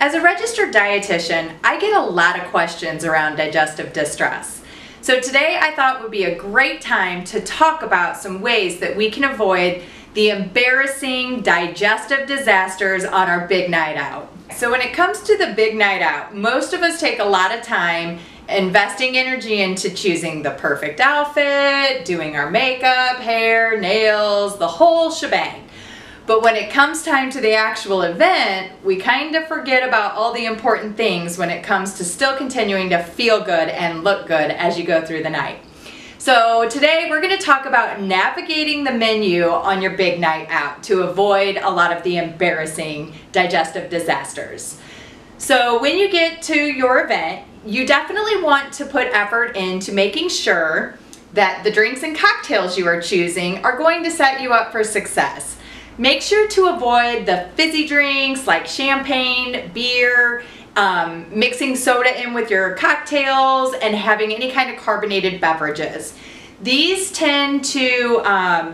As a registered dietitian, I get a lot of questions around digestive distress. So today I thought would be a great time to talk about some ways that we can avoid the embarrassing digestive disasters on our big night out. So when it comes to the big night out, most of us take a lot of time investing energy into choosing the perfect outfit, doing our makeup, hair, nails, the whole shebang. But when it comes time to the actual event, we kind of forget about all the important things when it comes to still continuing to feel good and look good as you go through the night. So today we're going to talk about navigating the menu on your big night out to avoid a lot of the embarrassing digestive disasters. So when you get to your event, you definitely want to put effort into making sure that the drinks and cocktails you are choosing are going to set you up for success. Make sure to avoid the fizzy drinks like champagne, beer, mixing soda in with your cocktails, and having any kind of carbonated beverages. These tend to,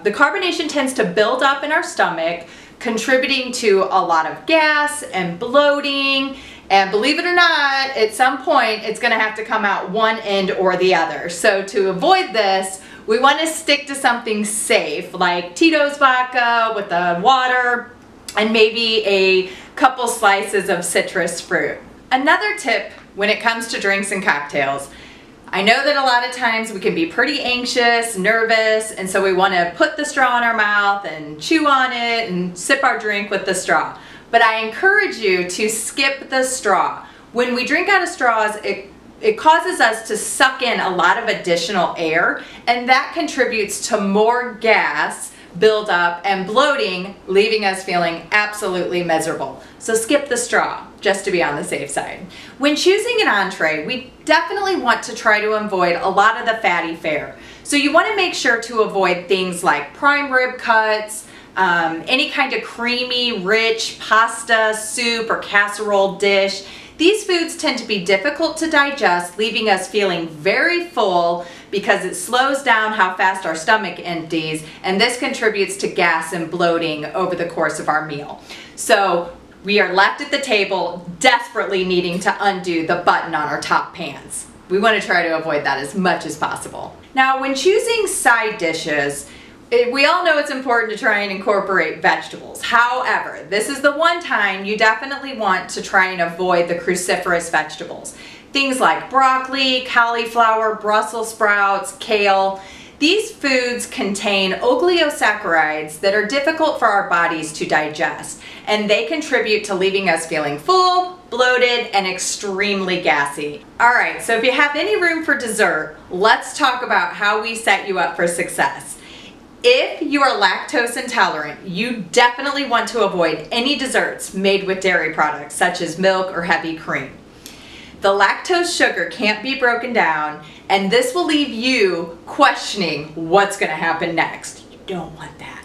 the carbonation tends to build up in our stomach, contributing to a lot of gas and bloating. And believe it or not, at some point, it's going to have to come out one end or the other. So to avoid this, we want to stick to something safe, like Tito's vodka with the water and maybe a couple slices of citrus fruit. Another tip when it comes to drinks and cocktails, I know that a lot of times we can be pretty anxious, nervous, and so we want to put the straw in our mouth and chew on it and sip our drink with the straw. But I encourage you to skip the straw. When we drink out of straws, it causes us to suck in a lot of additional air, and that contributes to more gas buildup and bloating, leaving us feeling absolutely miserable. So skip the straw, just to be on the safe side. When choosing an entree, we definitely want to try to avoid a lot of the fatty fare. So you want to make sure to avoid things like prime rib cuts, any kind of creamy, rich pasta, soup, or casserole dish. These foods tend to be difficult to digest, leaving us feeling very full because it slows down how fast our stomach empties, and this contributes to gas and bloating over the course of our meal. So we are left at the table desperately needing to undo the button on our top pants. We want to try to avoid that as much as possible. Now, when choosing side dishes, we all know it's important to try and incorporate vegetables. However, this is the one time you definitely want to try and avoid the cruciferous vegetables. Things like broccoli, cauliflower, Brussels sprouts, kale. These foods contain oligosaccharides that are difficult for our bodies to digest, and they contribute to leaving us feeling full, bloated, and extremely gassy. All right, so if you have any room for dessert, let's talk about how we set you up for success. If you are lactose intolerant, you definitely want to avoid any desserts made with dairy products such as milk or heavy cream. The lactose sugar can't be broken down, and this will leave you questioning what's going to happen next. You don't want that.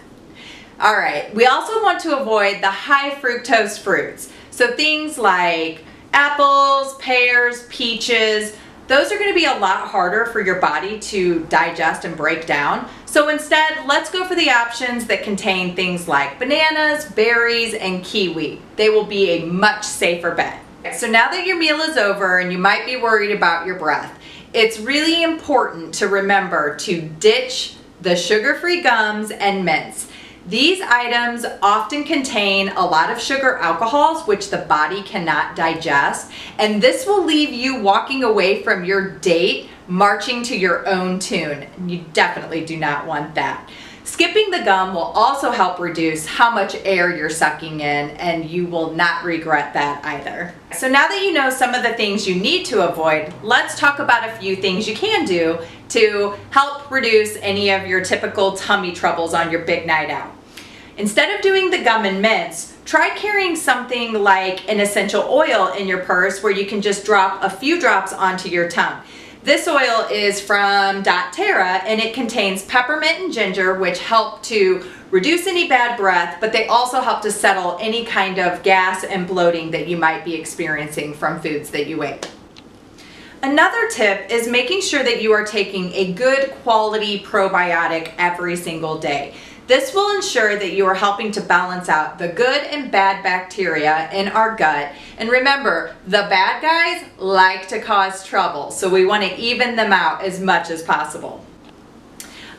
All right, we also want to avoid the high fructose fruits. So things like apples, pears, peaches, those are going to be a lot harder for your body to digest and break down. So instead, let's go for the options that contain things like bananas, berries, and kiwi. They will be a much safer bet. So now that your meal is over and you might be worried about your breath, it's really important to remember to ditch the sugar-free gums and mints. These items often contain a lot of sugar alcohols which the body cannot digest, and this will leave you walking away from your date marching to your own tune. You definitely do not want that. Skipping the gum will also help reduce how much air you're sucking in, and you will not regret that either. So now that you know some of the things you need to avoid, let's talk about a few things you can do to help reduce any of your typical tummy troubles on your big night out. Instead of doing the gum and mints, try carrying something like an essential oil in your purse where you can just drop a few drops onto your tongue. This oil is from doTERRA, and it contains peppermint and ginger, which help to reduce any bad breath, but they also help to settle any kind of gas and bloating that you might be experiencing from foods that you ate. Another tip is making sure that you are taking a good quality probiotic every single day. This will ensure that you are helping to balance out the good and bad bacteria in our gut. And remember, the bad guys like to cause trouble, so we want to even them out as much as possible.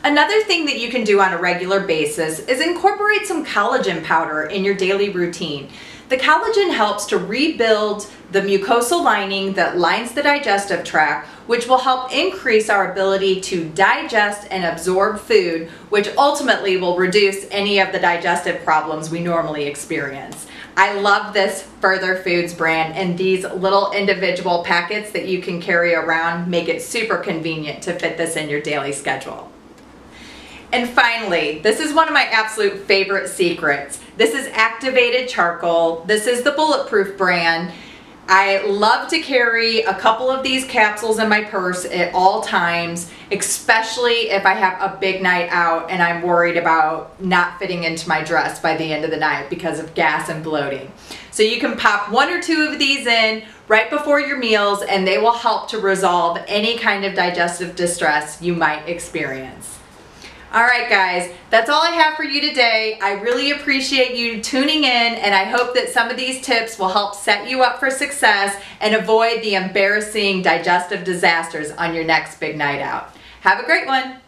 Another thing that you can do on a regular basis is incorporate some collagen powder in your daily routine. The collagen helps to rebuild the mucosal lining that lines the digestive tract, which will help increase our ability to digest and absorb food, which ultimately will reduce any of the digestive problems we normally experience. I love this Further Foods brand, and these little individual packets that you can carry around make it super convenient to fit this in your daily schedule. And finally, this is one of my absolute favorite secrets. This is activated charcoal. This is the Bulletproof brand. I love to carry a couple of these capsules in my purse at all times, especially if I have a big night out and I'm worried about not fitting into my dress by the end of the night because of gas and bloating. So you can pop 1 or 2 of these in right before your meals, and they will help to resolve any kind of digestive distress you might experience. All right, guys, that's all I have for you today. I really appreciate you tuning in, and I hope that some of these tips will help set you up for success and avoid the embarrassing digestive disasters on your next big night out. Have a great one.